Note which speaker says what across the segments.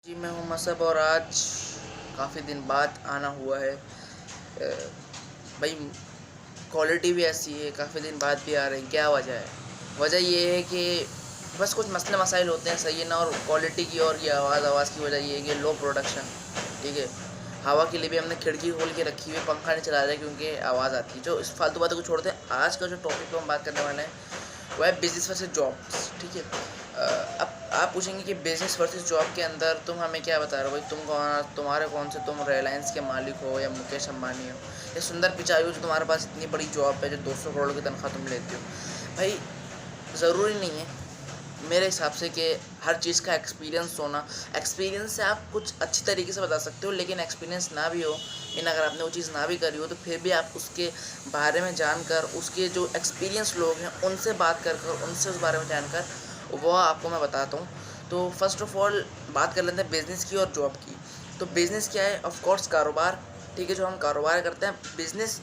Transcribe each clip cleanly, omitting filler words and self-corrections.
Speaker 1: जी, मैं हूँ मसब और आज काफ़ी दिन बाद आना हुआ है। भाई क्वालिटी भी ऐसी है, काफ़ी दिन बाद भी आ रही, क्या वजह है? वजह ये है कि बस कुछ मसले मसाइल होते हैं, सही है ना। और क्वालिटी की और ये आवाज़ की वजह ये है कि लो प्रोडक्शन, ठीक है। हवा के लिए भी हमने खिड़की खोल के रखी हुई है, पंखा नहीं चला रहे क्योंकि आवाज़ आती है। जो इस फालतू बातों को छोड़ते हैं, आज का जो टॉपिक पे हम बात करने वाले हैं वो है बिज़नेस वर्सेस जॉब्स, ठीक है। अब आप पूछेंगे कि बिज़नेस वर्सेस जॉब के अंदर तुम हमें क्या बता रहे हो भाई, तुम्हारे कौन से, तुम रिलायंस के मालिक हो या मुकेश अंबानी हो या सुंदर पिचाई हो जो तुम्हारे पास इतनी बड़ी जॉब है जो 200 करोड़ की तनख्वाह तुम लेते हो। भाई ज़रूरी नहीं है मेरे हिसाब से कि हर चीज़ का एक्सपीरियंस होना, एक्सपीरियंस से आप कुछ अच्छी तरीके से बता सकते हो, लेकिन एक्सपीरियंस ना भी हो, इन अगर आपने वो चीज़ ना भी करी हो तो फिर भी आप उसके बारे में जानकर, उसके जो एक्सपीरियंस लोग हैं उनसे बात कर कर, उनसे उस बारे में जानकर वो आपको मैं बताता हूँ। तो फर्स्ट ऑफ़ ऑल बात कर लेते हैं बिज़नेस की और जॉब की। तो बिज़नेस क्या है? ऑफ़ कोर्स कारोबार, ठीक है, जो हम कारोबार करते हैं। बिज़नेस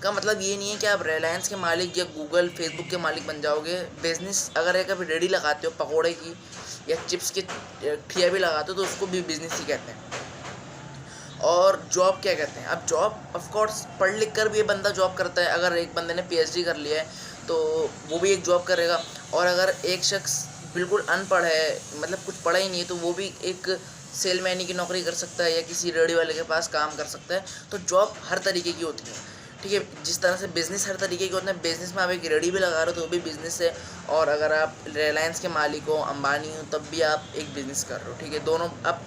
Speaker 1: का मतलब ये नहीं है कि आप रिलायंस के मालिक या गूगल, फेसबुक के मालिक बन जाओगे। बिज़नेस अगर एक कभी रेडी लगाते हो पकोड़े की या चिप्स की ठिया भी लगाते हो तो उसको भी बिज़नेस ही कहते हैं। और जॉब क्या कहते हैं? अब जॉब ऑफ कोर्स पढ़ लिख कर भी ये बंदा जॉब करता है। अगर एक बंदे ने पीएचडी कर लिया है तो वो भी एक जॉब करेगा। और अगर एक शख्स बिल्कुल अनपढ़ है, मतलब कुछ पढ़ा ही नहीं है, तो वो भी एक सेलमैनी की नौकरी कर सकता है या किसी रेडी वाले के पास काम कर सकता है। तो जॉब हर तरीके की होती है, ठीक है। जिस तरह से बिज़नेस हर तरीके के होते हैं, बिज़नेस में आप एक रेडी भी लगा रहे हो तो वो भी बिज़नेस है। और अगर आप रिलायंस के मालिक हो, अंबानी हो, तब भी आप एक बिज़नेस कर रहे हो, ठीक है। दोनों अब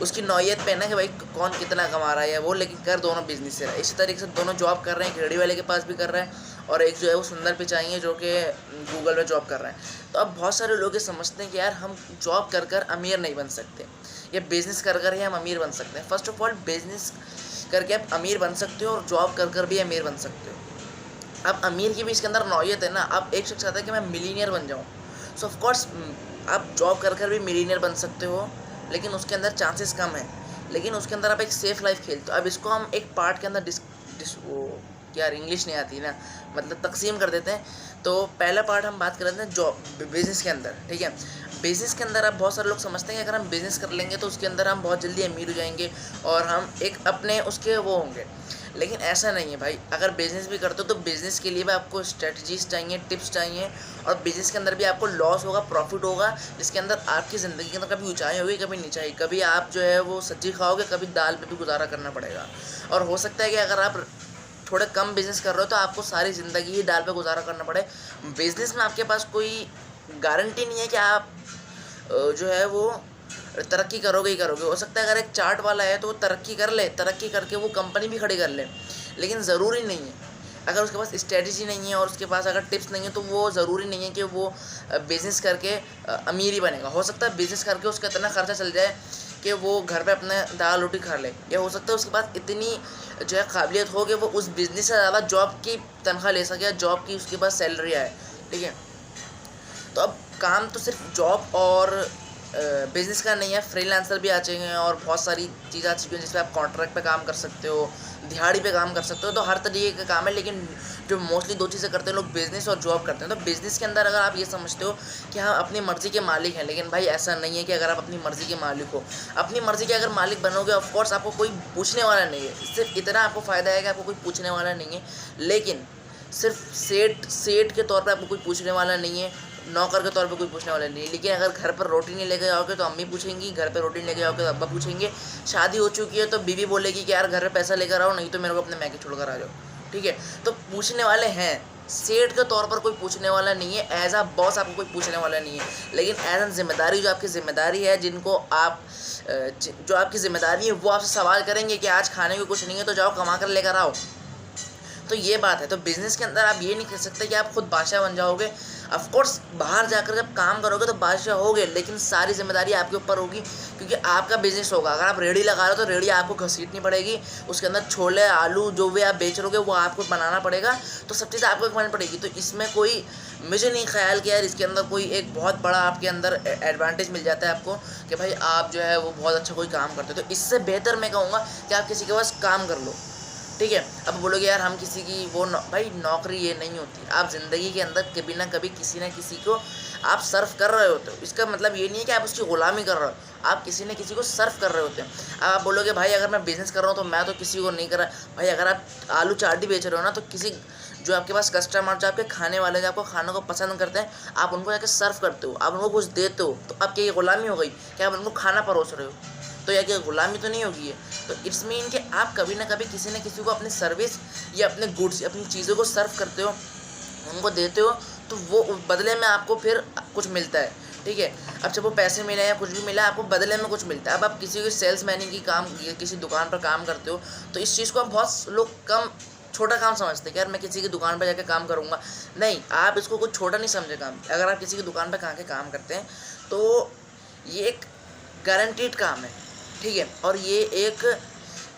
Speaker 1: उसकी नौयत पे है ना कि भाई कौन कितना कमा रहा है वो, लेकिन कर दोनों बिज़नेस है। इसी तरीके से दोनों जॉब कर रहे हैं, एक रेडी वाले के पास भी कर रहा है और एक जो है वो सुंदर पिचाई है जो कि गूगल में जॉब कर रहे हैं। तो अब बहुत सारे लोग ये समझते हैं कि यार हम जॉब कर कर अमीर नहीं बन सकते, या बिज़नेस कर कर ही हम अमीर बन सकते हैं। फर्स्ट ऑफ ऑल बिज़नेस करके आप अमीर बन सकते हो और जॉब कर कर भी अमीर बन सकते हो। अब अमीर की भी इसके अंदर नौयत है ना। अब एक शख्स चाहता है कि मैं मिलीनियर बन जाऊँ, सो ऑफ कोर्स आप जॉब कर कर भी मिलीनियर बन सकते हो, लेकिन उसके अंदर चांसेस कम है। लेकिन उसके अंदर आप एक सेफ़ लाइफ खेलते हो। अब इसको हम एक पार्ट के अंदर वो यार इंग्लिश नहीं आती ना, मतलब तकसीम कर देते हैं। तो पहला पार्ट हम बात कर लेते हैं जॉब बिज़नेस के अंदर, ठीक है। बिज़नेस के अंदर अब बहुत सारे लोग समझते हैं कि अगर हम बिज़नेस कर लेंगे तो उसके अंदर हम बहुत जल्दी अमीर हो जाएंगे और हम एक अपने उसके वो होंगे, लेकिन ऐसा नहीं है भाई। अगर बिज़नेस भी करते हो तो बिज़नेस के लिए भी आपको स्ट्रेटजीज चाहिए, टिप्स चाहिए। और बिज़नेस के अंदर भी आपको लॉस होगा, प्रॉफिट होगा, जिसके अंदर आपकी ज़िंदगी के अंदर कभी ऊंचाई होगी, कभी नीचाई, कभी आप जो है वो सब्जी खाओगे, कभी दाल पे भी गुजारा करना पड़ेगा। और हो सकता है कि अगर आप थोड़े कम बिज़नेस कर रहे हो तो आपको सारी ज़िंदगी ही दाल पे गुजारा करना पड़े। बिज़नेस में आपके पास कोई गारंटी नहीं है कि आप जो है वो तरक्की करोगे ही करोगे। हो सकता है अगर एक चार्ट वाला है तो वो तरक्की कर ले, तरक्की करके वो कंपनी भी खड़ी कर ले, लेकिन ज़रूरी नहीं है। अगर उसके पास स्ट्रेटजी नहीं है और उसके पास अगर टिप्स नहीं है तो वो ज़रूरी नहीं है कि वो बिज़नेस करके अमीर ही बनेगा। हो सकता है बिज़नेस करके उसका इतना खर्चा चल जाए कि वो घर पे अपने दाल रोटी खा ले, या हो सकता है उसके पास इतनी जो है काबिलियत हो कि वो उस बिज़नेस से ज़्यादा जॉब की तनख्वाह ले सके, या जॉब की उसके पास सैलरी आए, ठीक है। तो अब काम तो सिर्फ जॉब और बिज़नेस का नहीं है, फ्रीलांसर भी आ चुके हैं और बहुत सारी चीज़ें आ चुकी हैं जिसमें आप कॉन्ट्रैक्ट पे काम कर सकते हो, दिहाड़ी पे काम कर सकते हो। तो हर तरीके का काम है, लेकिन जो मोस्टली दो चीज़ें करते हैं लोग, बिज़नेस और जॉब करते हैं। तो बिज़नेस के अंदर अगर आप ये समझते हो कि हाँ अपनी मर्ज़ी के मालिक हैं, लेकिन भाई ऐसा नहीं है कि अगर आप अपनी मर्ज़ी के मालिक हो, अपनी मर्ज़ी के अगर मालिक बनोगे ऑफकोर्स आपको कोई पूछने वाला नहीं है। सिर्फ इतना आपको फ़ायदा है कि आपको कोई पूछने वाला नहीं है, लेकिन सिर्फ सेठ सेठ के तौर पे आपको कोई पूछने वाला नहीं है, नौकर के तौर पे कोई पूछने वाला नहीं है। लेकिन अगर घर पर रोटी नहीं लेके जाओगे तो अम्मी पूछेंगी, घर पे रोटी नहीं लेके जाओगे तो अब्बा पूछेंगे, शादी हो चुकी है तो बीवी बोलेगी कि यार घर पे पैसा लेकर आओ, नहीं तो मेरे को अपने मैके छोड़ कर आ जाओ, ठीक है। तो पूछने वाले हैं, सेठ के तौर पर कोई पूछने वाला नहीं है, एज आ बॉस आपको कोई पूछने वाला नहीं है। लेकिन एज एन जिम्मेदारी, जो आपकी ज़िम्मेदारी है, जिनको आप जो आपकी ज़िम्मेदारी है वो आपसे सवाल करेंगे कि आज खाने को कुछ नहीं है तो जाओ कमा कर लेकर आओ। तो ये बात है। तो बिज़नेस के अंदर आप ये नहीं कह सकते कि आप खुद बादशाह बन जाओगे। ऑफ कोर्स बाहर जाकर जब काम करोगे तो बादशाह होगे, लेकिन सारी जिम्मेदारी आपके ऊपर होगी क्योंकि आपका बिज़नेस होगा। अगर आप रेडी लगा रहे हो तो रेडी आपको घसीटनी पड़ेगी, उसके अंदर छोले आलू जो भी आप बेच रहोगे वो आपको बनाना पड़ेगा, तो सब चीज़ आपको करनी पड़ेगी। तो इसमें कोई, मुझे नहीं ख्याल कि यार इसके अंदर कोई एक बहुत बड़ा आपके अंदर एडवांटेज मिल जाता है आपको कि भाई आप जो है वो बहुत अच्छा कोई काम करते हो। तो इससे बेहतर मैं कहूँगा कि आप किसी के पास काम कर लो, ठीक है। अब बोलोगे यार हम किसी की वो भाई नौकरी ये नहीं होती। आप ज़िंदगी के अंदर कभी ना कभी किसी ना किसी को आप सर्व कर रहे होते हो। इसका मतलब ये नहीं है कि आप उसकी ग़ुलामी कर रहे हो, आप किसी न किसी को सर्व कर रहे होते हैं। अब आप बोलोगे भाई अगर मैं बिज़नेस कर रहा हूँ तो मैं तो किसी को नहीं कर रहा। भाई अगर आप आलू चाटी बेच रहे हो ना, तो किसी जो आपके पास कस्टमर, जो आपके खाने वाले, जो आपको खाने को पसंद करते हैं, आप उनको जाके सर्व करते हो, आप उनको कुछ देते हो, तो आपकी ये गुलामी हो गई कि आप उनको खाना परोस रहे हो। तो या कि गुलामी तो नहीं होगी है। तो इट्स मीन कि आप कभी ना कभी किसी न किसी को अपनी सर्विस या अपने गुड्स, अपनी चीज़ों को सर्व करते हो, उनको देते हो, तो वो बदले में आपको फिर कुछ मिलता है। ठीक है, अब जब वो पैसे मिले या कुछ भी मिला, आपको बदले में कुछ मिलता है। अब आप किसी को सेल्समैन की काम, किसी दुकान पर काम करते हो, तो इस चीज़ को आप बहुत लोग कम छोटा काम समझते हैं कि यार मैं किसी की दुकान पर जाकर काम करूँगा। नहीं, आप इसको कुछ छोटा नहीं समझे काम। अगर आप किसी की दुकान पर के काम करते हैं तो ये एक गारंटीड काम है। ठीक है, और ये एक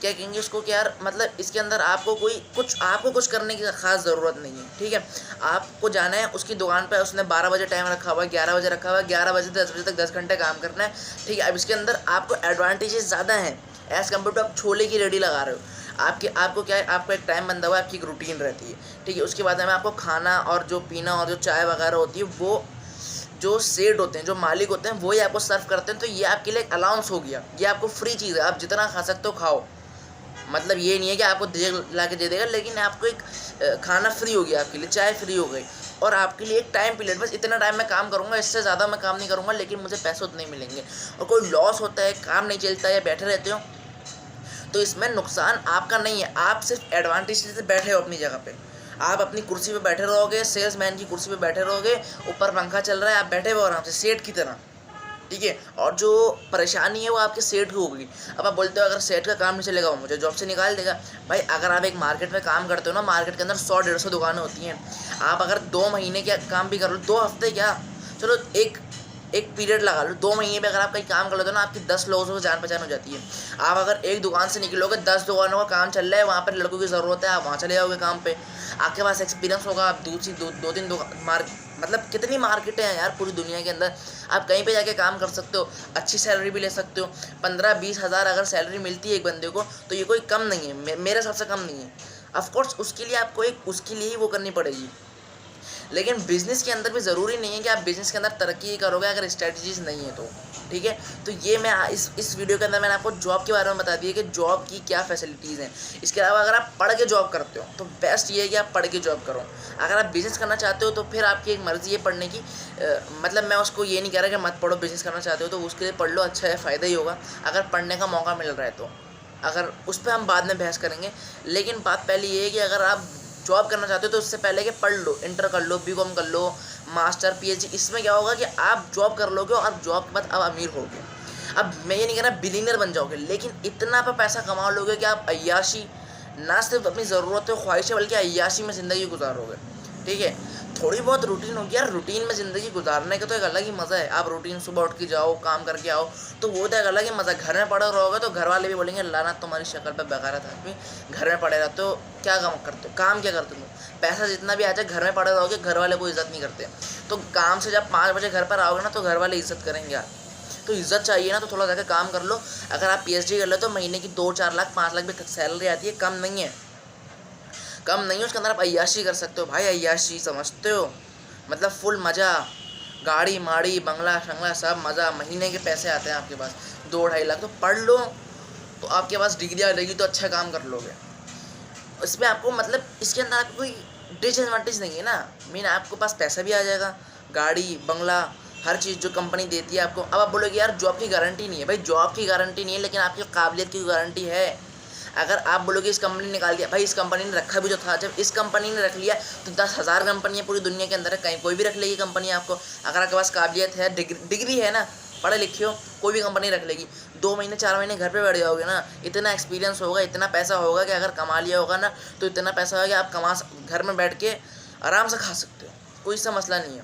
Speaker 1: क्या कहेंगे उसको कि यार मतलब इसके अंदर आपको कुछ करने की ख़ास ज़रूरत नहीं है। ठीक है, आपको जाना है उसकी दुकान पे, उसने 12 बजे टाइम रखा हुआ है, 11 बजे रखा हुआ है, 11 बजे 10 बजे तक 10 घंटे काम करना है। ठीक है, अब इसके अंदर आपको एडवांटेजेस ज़्यादा हैं एज़ कम्पेयर टू आप छोले की रेडी लगा रहे हो। आपको क्या है, आपको एक टाइम बंधा हुआ है, आपकी एक रूटीन रहती है। ठीक है, उसके बाद में आपको खाना और जो पीना और जो चाय वगैरह होती है, वो जो सेठ होते हैं, जो मालिक होते हैं, वही आपको सर्व करते हैं। तो ये आपके लिए एक अलाउंस हो गया, ये आपको फ्री चीज़ है, आप जितना खा सकते हो खाओ। मतलब ये नहीं है कि आपको ला के दे देगा, लेकिन आपको एक खाना फ्री हो गया, आपके लिए चाय फ्री हो गई, और आपके लिए एक टाइम पीरियड, बस इतना टाइम मैं काम करूँगा, इससे ज़्यादा मैं काम नहीं करूँगा, लेकिन मुझे पैसे उतने ही मिलेंगे। और कोई लॉस होता है, काम नहीं चलता है या बैठे रहते हो, तो इसमें नुकसान आपका नहीं है। आप सिर्फ एडवांटेज से बैठे हो अपनी जगह पे, आप अपनी कुर्सी पे बैठे रहोगे, सेल्समैन की कुर्सी पे बैठे रहोगे, ऊपर पंखा चल रहा है, आप बैठे हुए आराम से सेठ की तरह। ठीक है, और जो परेशानी है वो आपके सेठ को होगी। अब आप बोलते हो अगर सेठ का काम नहीं चलेगा वो मुझे जॉब से निकाल देगा। भाई अगर आप एक मार्केट में काम करते हो ना, मार्केट के अंदर 100-150 दुकानें होती हैं। आप अगर 2 महीने का काम भी कर लो, 2 हफ्ते क्या, चलो एक पीरियड लगा लो, 2 महीने में अगर आप कहीं काम कर लेते हो ना, आपकी 10 लोगों से जान पहचान हो जाती है। आप अगर एक दुकान से निकलोगे, 10 दुकानों का काम चल रहा है, वहाँ पर लड़कों की ज़रूरत है, आप वहाँ चले जाओगे काम पे, आपके पास एक्सपीरियंस होगा, आप 2-3 दुकान मतलब कितनी मार्केटें हैं यार पूरी दुनिया के अंदर, आप कहीं पे जाके काम कर सकते हो, अच्छी सैलरी भी ले सकते हो। 15-20 हज़ार अगर सैलरी मिलती है एक बंदे को, तो ये कोई कम नहीं है, मेरे हिसाब से कम नहीं है। ऑफकोर्स उसके लिए आपको उसके लिए ही वो करनी पड़ेगी। लेकिन बिज़नेस के अंदर भी ज़रूरी नहीं है कि आप बिज़नेस के अंदर तरक्की करोगे अगर स्ट्रेटजीज़ नहीं है तो। ठीक है, तो ये मैं इस वीडियो के अंदर मैंने आपको जॉब के बारे में बता दिया कि जॉब की क्या फैसिलिटीज़ हैं। इसके अलावा अगर आप पढ़ के जॉब करते हो तो बेस्ट ये है कि आप पढ़ के जॉब करो। अगर आप बिज़नेस करना चाहते हो तो फिर आपकी एक मर्ज़ी है पढ़ने की। मतलब मैं उसको ये नहीं कह रहा कि मत पढ़ो, बिज़नेस करना चाहते हो तो उसके लिए पढ़ लो, अच्छा है, फ़ायदा ही होगा अगर पढ़ने का मौका मिल रहा है तो। अगर उस पर हम बाद में बहस करेंगे, लेकिन बात पहले ये है कि अगर आप जॉब करना चाहते हो तो उससे पहले कि पढ़ लो, इंटर कर लो, बीकॉम कर लो, मास्टर, पीएचडी। इसमें क्या होगा कि आप जॉब कर लोगे और जॉब के बाद आप अमीर होगे। अब मैं ये नहीं कह रहा बिलियनर बन जाओगे, लेकिन इतना पर पैसा कमा लोगे कि आप अय्याशी, ना सिर्फ अपनी ज़रूरतें ख्वाहिशें बल्कि अय्याशी में ज़िंदगी गुजारोगे। ठीक है, थोड़ी बहुत रूटीन होगी यार, रूटीन में ज़िंदगी गुजारने का तो एक अलग ही मज़ा है। आप रूटीन सुबह उठ के जाओ, काम करके आओ, तो वो तो एक अलग ही मज़ा। घर में पड़े रहोगे तो घर वाले भी बोलेंगे लाना तुम्हारी शक्ल पे बेगारत आदमी, घर में पड़े रहते हो, क्या काम करते हो, काम क्या करते हो, पैसा जितना भी आ जाए घर में पड़े रहोगे, घर वाले को इज़्ज़त नहीं करते। तो काम से जब 5 बजे घर पर आओगे ना तो घर वाले इज़्ज़त करेंगे आप। तो इज़्ज़त चाहिए ना, तो थोड़ा जाकर काम कर लो। अगर आप पीएचडी कर लो तो महीने की 2-4 लाख 5 लाख भी सैलरी आती है, कम नहीं है, कम नहीं है। उसके अंदर आप अय्याशी कर सकते हो भाई, अय्याशी समझते हो, मतलब फुल मज़ा, गाड़ी माड़ी, बंगला शंगला सब मज़ा, महीने के पैसे आते हैं आपके पास 2-2.5 लाख। तो पढ़ लो तो आपके पास डिग्री आ जाएगी तो अच्छा काम कर लोगे। इसमें आपको मतलब इसके अंदर आपको कोई डिसएडवांटेज नहीं है ना, मीन आपके पास पैसा भी आ जाएगा, गाड़ी बंगला हर चीज़ जो कंपनी देती है आपको। अब आप बोलोगे यार जॉब की गारंटी नहीं है, भाई जॉब की गारंटी नहीं है, लेकिन आपकी काबिलियत की गारंटी है। अगर आप बोलोगे इस कंपनी ने निकाल दिया, भाई इस कंपनी ने रखा भी जो था, जब इस कंपनी ने रख लिया तो 10,000 कंपनियाँ पूरी दुनिया के अंदर है, कहीं कोई भी रख लेगी कंपनी आपको। अगर आपके पास काबिलियत है, डिग्री है ना, पढ़े लिखे हो, कोई भी कंपनी रख लेगी। 2 महीने 4 महीने घर पे बैठ जाओगे ना, इतना एक्सपीरियंस होगा, इतना पैसा होगा कि अगर कमा लिया होगा ना तो इतना पैसा होगा कि आप घर में बैठ के आराम से खा सकते हो, कोई सा मसला नहीं है।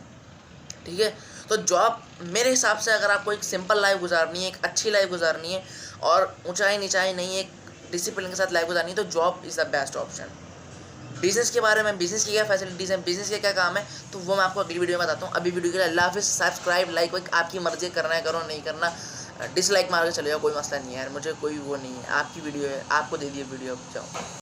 Speaker 1: ठीक है, तो जॉब मेरे हिसाब से अगर आपको एक सिंपल लाइफ गुजारनी है, एक अच्छी लाइफ गुजारनी है और ऊंचाई नीचाई नहीं, एक डिसिप्लिन के साथ लाइफ गुजारनी है, तो job is the best option. Business के बारे में, बिज़नेस की क्या फैसिलिटीज़ हैं, बिज़नेस के क्या काम है, तो वो मैं आपको अगली वीडियो में बताता हूँ। अभी वीडियो के लिए अल्लाह हाफ़िज़। सब्सक्राइब, लाइक आपकी मर्ज़ी, करना है करो, नहीं करना डिसलाइक मार के चले जाओ, कोई मसला नहीं है यार, मुझे कोई वो नहीं है। आपकी वीडियो है, आपको दे दिए वीडियो, जाओ।